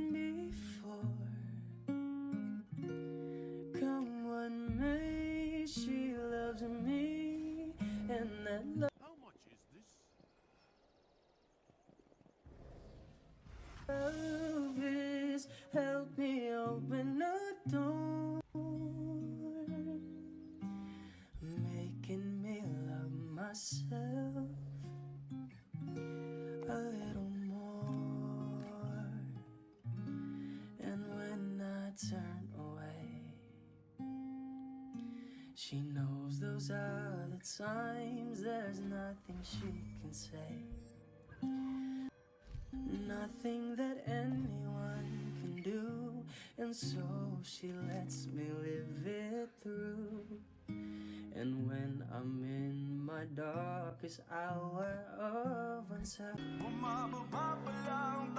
before. Come what may, she loves me, and that How much is this? love is help me open a door, making me love myself a little more. And when I turn away, she knows those are the times there's nothing she can say, nothing that anyone can do. And so she lets me live it through. And when I'm in my darkest hour of uncertainty, Bumababa pa lang